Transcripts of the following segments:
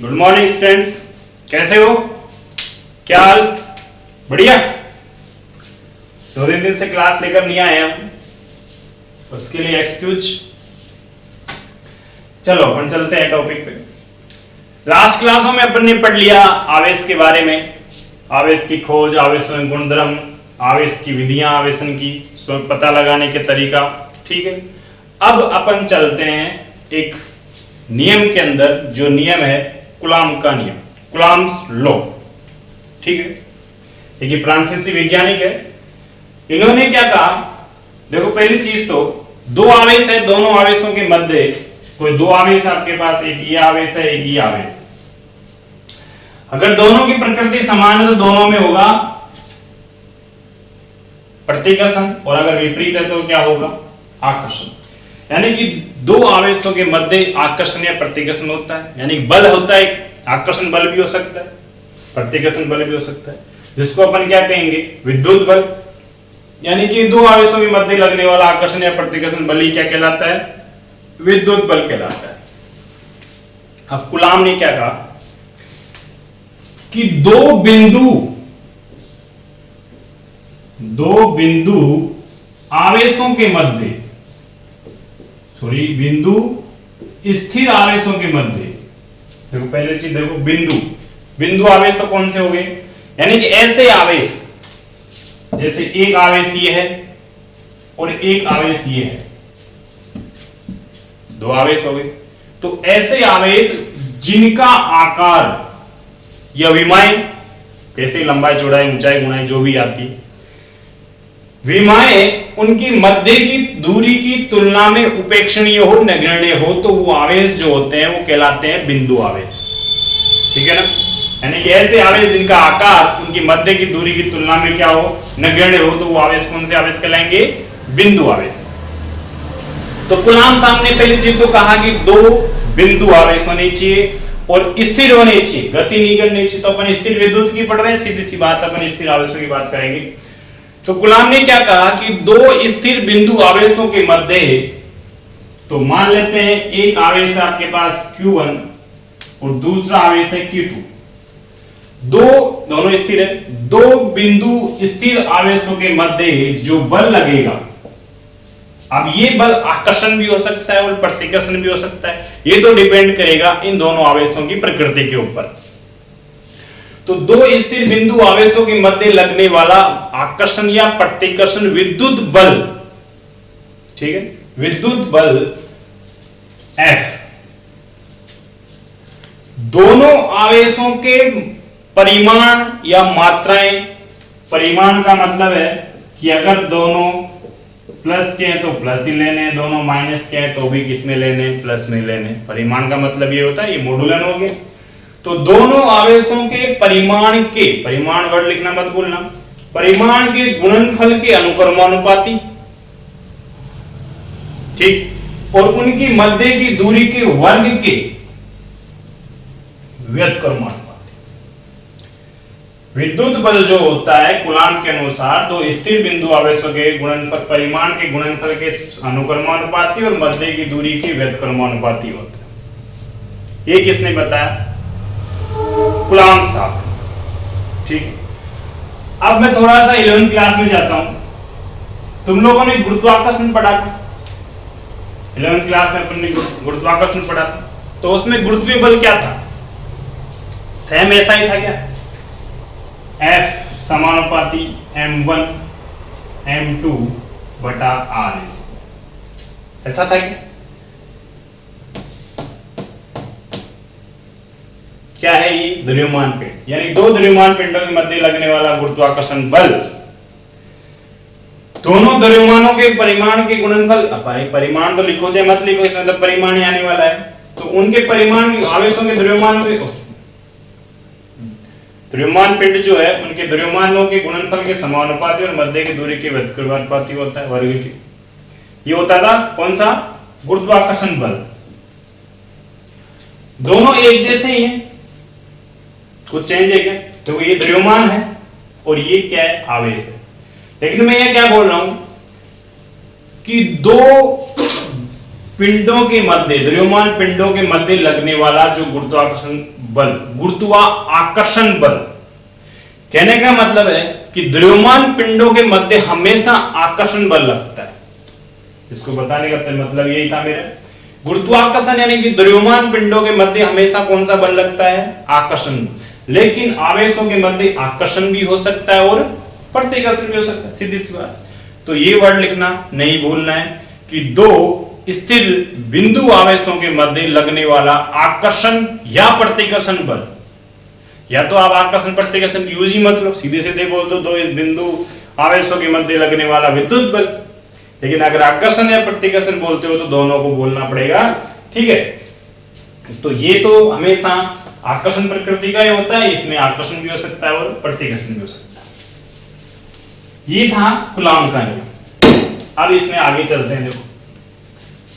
Good morning students, कैसे हो? क्या हाल? बढ़िया। 2 दिन से क्लास लेकर नहीं आए हम, उसके लिए एक्सक्यूज। चलो अपन चलते हैं टॉपिक पे। लास्ट क्लासों में अपन ने पढ़ लिया आवेश के बारे में, आवेश की खोज, आवेशों के गुणधर्म, आवेश की विधियां, आवेशन की पता लगाने के तरीका। ठीक है, अब अपन चलते हैं एक नियम के अंदर, जो नियम है कूलॉम का नियम, कूलॉम्स लॉ। ठीक है, देखिए फ्रांसीसी वैज्ञानिक है, इन्होंने क्या कहा, देखो पहली चीज तो दो आवेश है, दोनों आवेशों के मध्य कोई दो आवेश आपके पास, एक ये आवेश है, एक ये आवेश। अगर दोनों की प्रकृति समान है तो दोनों में होगा प्रतिकर्षण, और अगर विपरीत है तो क्या होगा? आकर्षण। यानी कि दो आवेशों के मध्य आकर्षण या प्रतिकर्षण होता है, यानी बल होता है, आकर्षण बल भी हो सकता है, प्रतिकर्षण बल भी हो सकता है, जिसको अपन क्या कहेंगे? विद्युत बल। यानी कि दो आवेशों के मध्य लगने वाला आकर्षण या प्रतिकर्षण बल ही क्या कहलाता है? विद्युत बल कहलाता है। अब कूलॉम ने क्या कहा कि दो बिंदु आवेशों के मध्य, बिंदु स्थिर आवेशों के मध्य, देखो पहले चीज देखो, बिंदु आवेश तो कौन से हो गए? यानी कि ऐसे आवेश, जैसे एक आवेश ये है और एक आवेश ये है, दो आवेश हो गए। तो ऐसे आवेश जिनका आकार या विमाएं, कैसे लंबाई, चौड़ाई, ऊंचाई, गुणाई जो भी आती है, विमाएं उनकी मध्य की दूरी की तुलना में उपेक्षणीय हो, नगण्य हो, तो वो आवेश जो होते हैं वो कहलाते हैं बिंदु आवेश। ठीक है ना? यानी कि ऐसे आवेश जिनका आकार उनकी मध्य की दूरी की तुलना में क्या हो? नगण्य हो, तो वो आवेश कौन से आवेश कहलाएंगे? बिंदु आवेश। तो कूलॉम साहब ने पहली चीज तो कहा कि दो बिंदु आवेश होने चाहिए और स्थिर होने चाहिए, गति नहीं करनी चाहिए। तो अपन स्थिर विद्युत की पढ़ रहे हैं, सीधी सी बात, अपन स्थिर आवेशों की बात करेंगे। तो कूलॉम ने क्या कहा कि दो स्थिर बिंदु आवेशों के मध्य, तो मान लेते हैं एक आवेश है आपके पास Q1 और दूसरा आवेश है Q2, दोनों स्थिर है। दो बिंदु स्थिर आवेशों के मध्य जो बल लगेगा, अब ये बल आकर्षण भी हो सकता है और प्रतिकर्षण भी हो सकता है, ये तो डिपेंड करेगा इन दोनों आवेशों की प्रकृति के ऊपर। तो दो स्थिर बिंदु आवेशों के मध्य लगने वाला आकर्षण या प्रतिकर्षण विद्युत बल, ठीक है, विद्युत बल F, दोनों आवेशों के परिमाण या मात्राएं, परिमाण का मतलब है कि अगर दोनों प्लस के हैं तो प्लस ही लेने, दोनों माइनस के हैं तो भी किसमें लेने? प्लस में लेने। परिमाण का मतलब ये होता है, ये मॉडुलन हो गया। तो दोनों आवेशों के परिमाण के, परिमाण वर्ड लिखना मत भूलना, परिमाण के गुणनफल के अनुक्रमानुपाती, ठीक, और उनकी मध्य की दूरी के वर्ग के व्युत्क्रमानुपाती। विद्युत बल जो होता है कूलॉम के अनुसार दो स्थिर बिंदु आवेशों के गुणनफल, परिमाण के गुणनफल के अनुक्रमानुपाती और मध्य की दूरी के व्युत्क्रमानुपाती होता है। ये किसने बताया? कूलॉम साहब। ठीक है, अब मैं थोड़ा सा 11वीं क्लास में जाता हूं। तुम लोगों ने गुरुत्वाकर्षण पढ़ा था, 11वीं क्लास में अपन ने गुरुत्वाकर्षण पढ़ा था, तो उसमें गुरुत्वीय बल क्या था? सेम ऐसा ही था क्या? F समानुपाती m1 m2 बटा r, ऐसा था क्या है ये? द्रव्यमान पिंड, यानी दो द्रव्यमान पिंडों के मध्य लगने वाला गुरुत्वाकर्षण बल, दोनों द्रव्यमानों के परिमाण के गुणनफल, परिमाण तो लिखो चाहे मत लिखो, इसमें मतलब परिमाण ही आने वाला है, तो उनके परिमाण आवेशों के द्रव्यमानों के, द्रव्यमान पिंड जो है उनके द्रव्यमानों के गुणनफल के समानुपाती और मध्य की दूरी के व्युत्क्रमानुपाती होता है, वर्ग के। ये होता था कौन सा? गुरुत्वाकर्षण बल। दोनों एक जैसे ही हैं, कुछ चेंज है क्या? तो ये द्रव्यमान है और ये क्या है? आवेश है। लेकिन मैं ये क्या बोल रहा हूं कि दो पिंडों के मध्य, द्रव्यमान पिंडों के मध्य लगने वाला जो गुरुत्वाकर्षण बल, कहने का मतलब है कि द्रव्यमान पिंडों के मध्य हमेशा आकर्षण बल लगता है। इसको बताने का मतलब यही था मेरा। गुरुत्वाकर्षण यानी कि द्रव्यमान पिंडों के मध्य हमेशा कौन सा बल लगता है? आकर्षण। लेकिन आवेशों के मध्य आकर्षण भी हो सकता है और प्रतिकर्षण भी हो सकता है, सीधी सी बात। तो ये वर्ड लिखना नहीं भूलना है कि दो स्थिर बिंदु आवेशों के मध्य लगने वाला आकर्षण या प्रतिकर्षण बल, या तो आप आकर्षण प्रतिकर्षण यूज ही मत लो, सीधे सीधे बोल दो इस बिंदु आवेशों के मध्य लगने वाला विद्युत बल। लेकिन अगर आकर्षण या प्रतिकर्षण बोलते हो तो दोनों को बोलना पड़ेगा, ठीक है। तो ये तो हमेशा आकर्षण प्रकृति का ही होता है, इसमें आकर्षण भी हो सकता है और प्रतिकर्षण भी हो सकता है। ये था कूलॉम का नियम। अब इसमें आगे चलते हैं। देखो,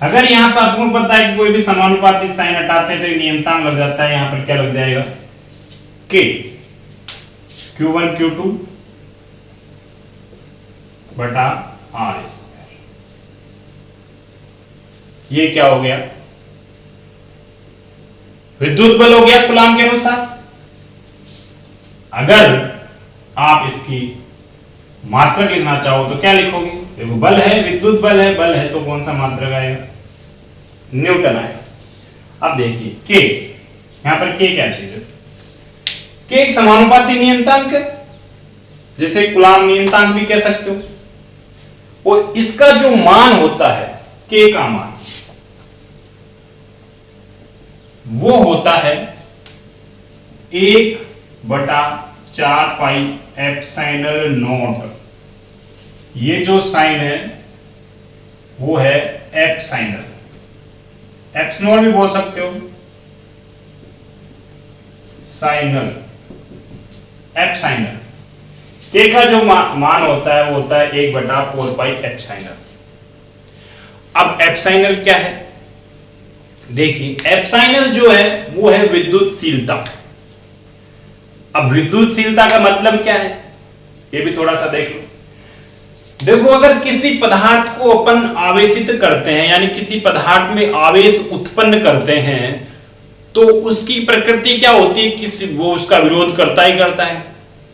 अगर यहां पर आपको पता है कि कोई भी समानुपातिक साइन हटाते हैं तो नियंत्रण लग जाता है। यहां पर क्या लग जाएगा? K Q1 Q2 बटा R स्क्वायर। ये क्या हो गया? विद्युत बल हो गया कूलॉम के अनुसार। अगर आप इसकी मात्रक लिखना चाहो तो क्या लिखोगे? देखो, बल है, विद्युत बल है तो कौन सा मात्रक आएगा? न्यूटन आएगा। अब देखिए K, यहां पर K क्या चीज है? K एक समानुपाती नियतांक है, जिसे कूलॉम नियतांक भी कह सकते हो। और इसका जो मान होता है, K का मान, वो होता है 1/4 पाई एप्सिलॉन नॉट। ये जो साइन है वो है एप्सिलॉन, एप्सिलॉन भी बोल सकते हो, साइनल, एप्सिलॉन। K का जो मान होता है वो होता है 1/4 पाई एप्सिलॉन। अब एप्सिलॉन क्या है? देखिए, एप्सिलॉन जो है वो है विद्युतशीलता। अब विद्युतशीलता का मतलब क्या है, ये भी थोड़ा सा देख लो। देखो, अगर किसी पदार्थ को अपन आवेशित करते हैं, यानी किसी पदार्थ में आवेश उत्पन्न करते हैं, तो उसकी प्रकृति क्या होती है? किसी वो उसका विरोध करता ही करता है।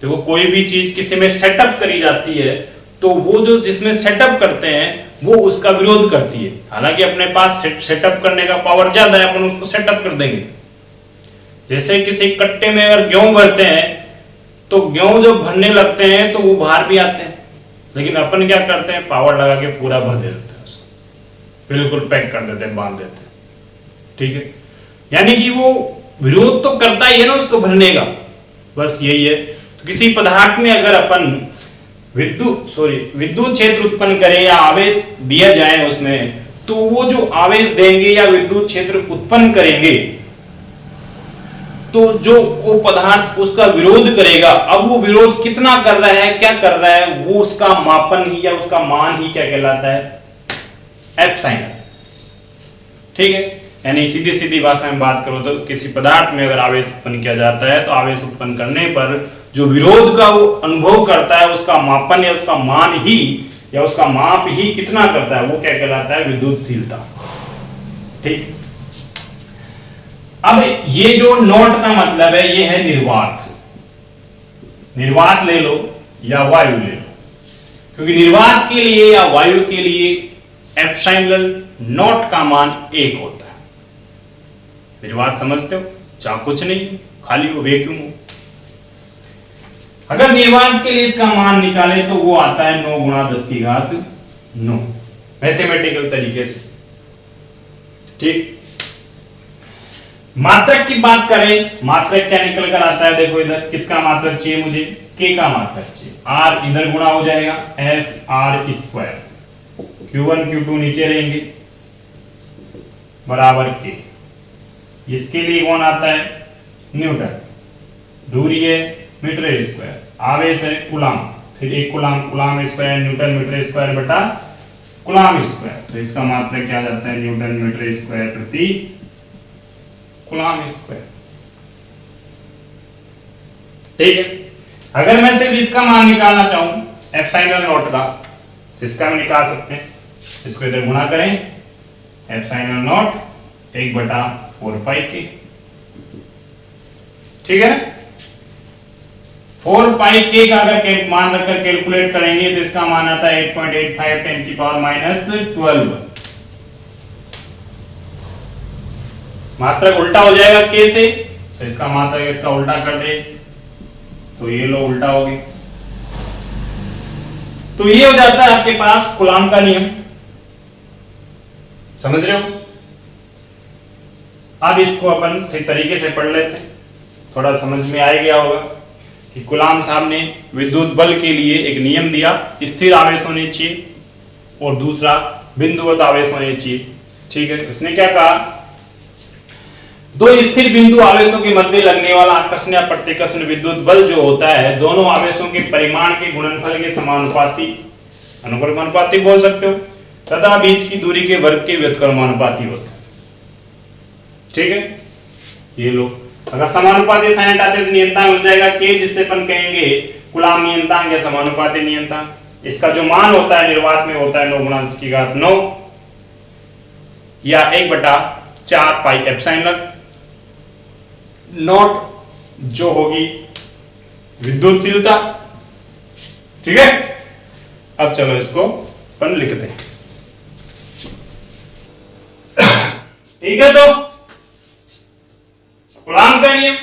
देखो, कोई भी चीज किसी में सेटअप करी जाती है तो वो जो जिसमें सेटअप करते हैं वो उसका विरोध करती है। हालांकि अपने पास सेटअप करने का पावर ज्यादा है, अपन उसको सेटअप कर देंगे। जैसे किसी कट्टे में अगर गेहूं भरते हैं तो गेहूं जब भरने लगते हैं तो वो बाहर भी आते हैं, लेकिन अपन क्या करते हैं? पावर लगा के पूरा भर देते हैं, बिल्कुल पैक कर देते हैं, बांध देते हैं, ठीक है। यानी कि वो विरोध तो करता ही है ना उसको भरने का, बस यही है। तो किसी पदार्थ में अगर अपन विद्युत क्षेत्र उत्पन्न करें या आवेश दिया जाए उसमें, तो वो जो आवेश देंगे या विद्युत क्षेत्र उत्पन्न करेंगे तो जो वो पदार्थ उसका विरोध करेगा। अब वो विरोध कितना कर रहा है, क्या कर रहा है, वो उसका मापन ही या उसका मान ही क्या कहलाता है? एप्सिलॉन, ठीक है। यानी सीधी सीधी भाषा में बात करो तो किसी पदार्थ में अगर आवेश उत्पन्न किया जाता है तो आवेश उत्पन्न करने पर जो विरोध का वो अनुभव करता है, उसका मापन या उसका मान ही या उसका माप ही कितना करता है, वो क्या कहलाता है? विद्युतशीलता, ठीक। अब ये जो नोट का मतलब है, ये है निर्वात। निर्वात ले लो या वायु ले लो, क्योंकि निर्वात के लिए या वायु के लिए एप्सिलॉन नॉट का मान 1 होता है। निर्वात समझते हो? चाहे कुछ नहीं, खाली वो वैक्यूम हो। अगर निर्वात के लिए इसका मान निकाले तो वो आता है 9 × 10⁹ मैथमेटिकल तरीके से, ठीक। मात्रक की बात करें, मात्रक क्या निकल कर आता है? देखो इधर किसका मात्रक चाहिए मुझे? K का मात्रक चाहिए। R इधर गुणा हो जाएगा FR स्क्वायर, Q1 Q2 नीचे रहेंगे बराबर K। इसके लिए कौन आता है? न्यूटन। दूरी है मीटर स्क्वायर, आवेश है कूलॉम, फिर एक coulomb square newton metre square बटा कूलॉम स्क्वायर। तो इसका मात्रक क्या आ जाता है? न्यूटन मीटर स्क्वायर प्रति कूलॉम स्क्वायर, ठीक है। अगर मैं सिर्फ इसका मान निकालना चाहूं एप्सिलॉन नॉट का, इसका भी निकाल सकते हैं। इसको इधर गुणा करें एप्सिलॉन नॉट 1/4πk। ठीक है ना? 4πk का अगर मान रखकर कैलकुलेट करेंगे तो इसका मान आता है 8.85 10⁻12। मात्रक उल्टा हो जाएगा k से, तो इसका मात्रक इसका उल्टा कर दे तो ये लो उल्टा हो गई। तो ये हो जाता है आपके पास कूलाम का नियम। समझ रहे हो? अब इसको अपन सही तरीके से पढ़ लेते हैं, थोड़ा समझ में आ गया होगा कि कूलाम साहब ने विद्युत बल के लिए एक नियम दिया, स्थिर आवेश होने चाहिए और दूसरा बिंदुवत आवेश होने चाहिए। ठीक है, उसने क्या कहा, दो स्थिर बिंदु आवेशों के मध्य लगने वाला आकर्षण या प्रतिकर्षण विद्युत बल जो होता है दोनों आवेशों के परिमाण के गुणनफल के समानुपाती, अनुक्रमानुपाती बोल सकते हो, तथा बीच की दूरी के वर्ग के व्युत्क्रमानुपाती होता है। ठीक है, ये लो अगर समानुपाती साइन हटाते तो नियतांक हो जाएगा k, जिससे अपन कहेंगे कूलाम नियतांक या समानुपाती नियतांक। इसका जो मान होता है निर्वात में होता है 9 × 10⁻⁹ या 1/4 पाई एप्सिलॉन नॉट जो होगी विद्युतशीलता। ठीक है, अब चलो इसको अपन लिखते हैं। ठीक है, तो कूलाम का नियम,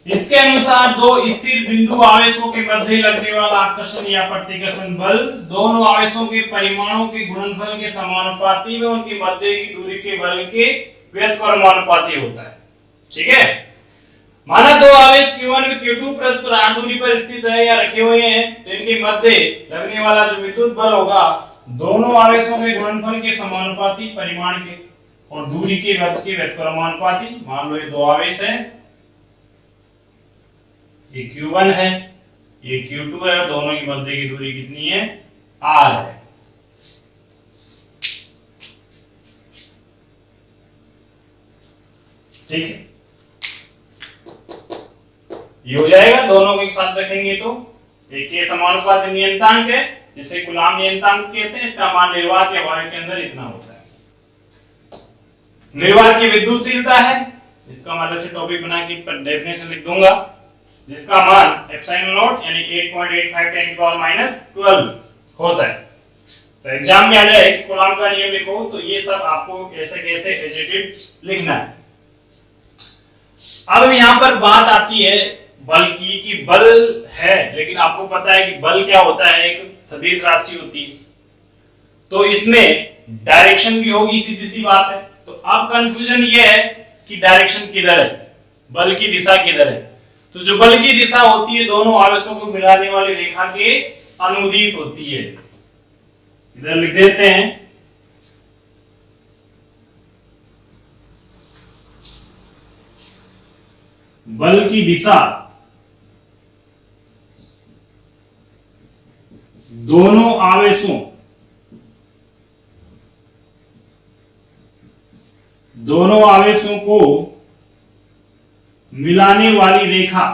इसके अनुसार दो स्थिर बिंदु आवेशों के मध्य लगने वाला आकर्षण या प्रतिकर्षण बल दोनों आवेशों के परिमाणों के गुणनफल के समानुपाती में उनके मध्य की दूरी के वर्ग के व्युत्क्रमानुपाती होता है। ठीक है, माना दो आवेश q1 व q2 परस्पर r दूरी पर स्थित है या रखे हुए हैं, तो इनके मध्य लगने वाला जो विद्युत बल होगा दोनों आवेशों के गुणनफल के समानुपाती, परिमाण के और दूरी के वर्ग के व्युत्क्रमानुपाती। मान लो ये दो आवेश हैं, ये q1 है, ये q2 है, और दोनों की मध्य की दूरी कितनी है, r है। ठीक है, ये हो जाएगा, दोनों को एक साथ रखेंगे तो एक ये समानुपाती नियतांक है जिसे कूलाम नियतांक कहते हैं, इसका मान निर्वात या वायु के अंदर इतना होता है। निर्वात की विद्युतशीलता है, इसका मतलब से टॉपिक बना के डेफिनेशन लिख दूंगा, जिसका मान एप्सिलॉन नॉट यानी 8.85 10⁻12 होता है। तो एग्जाम में आ जाए कि कूलाम का नियम लिखो तो ये सब आपको कैसे कैसे एज इट इज लिखना है। अब यहां पर बात आती है बल की, कि बल है लेकिन आपको पता है कि बल क्या होता है, एक सदिश राशि होती है, तो इसमें डायरेक्शन भी होगी, सीधी सी बात है। तो अब कंफ्यूजन ये है कि डायरेक्शन किधर है, बल की दिशा किधर है। तो जो बल की दिशा होती है दोनों आवेशों को मिलाने वाली रेखा के अनुदिश होती है। इधर लिख देते हैं, बल की दिशा दोनों आवेशों को मिलाने वाली रेखा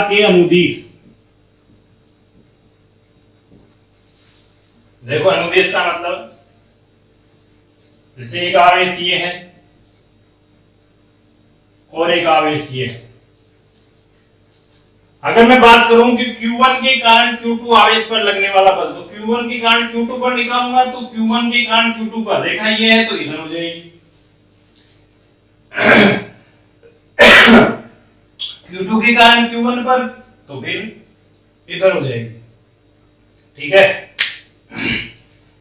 के अनुदिश। देखो अनुदिश का मतलब, जैसे एक आवेश ये है और एक आवेश ये है। अगर मैं बात करूं कि Q1 के कारण Q2 आवेश पर लगने वाला बल, तो Q1 के कारण Q2 पर निकालूंगा तो Q1 के कारण Q2 पर, रेखा ये है तो इधर हो जाएगी। Q2 के कारण Q1 पर तो फिर इधर हो जाएगी। ठीक है,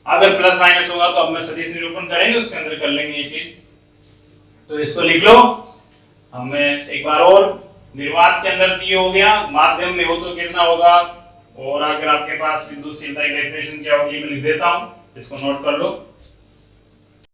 अगर प्लस माइनस होगा तो अब मैं सदिश निरूपण करेंगे, उसके अंदर कर लेंगे ये चीज। तो इसको लिख लो। अब मैं एक बार और, निर्वात के अंदर ये हो गया, माध्यम में हो तो कितना होगा, और अगर आपके पास विद्युतशीलता की डेफिनेशन क्या होगी मैं लिख देता हूं, इसको नोट कर लो।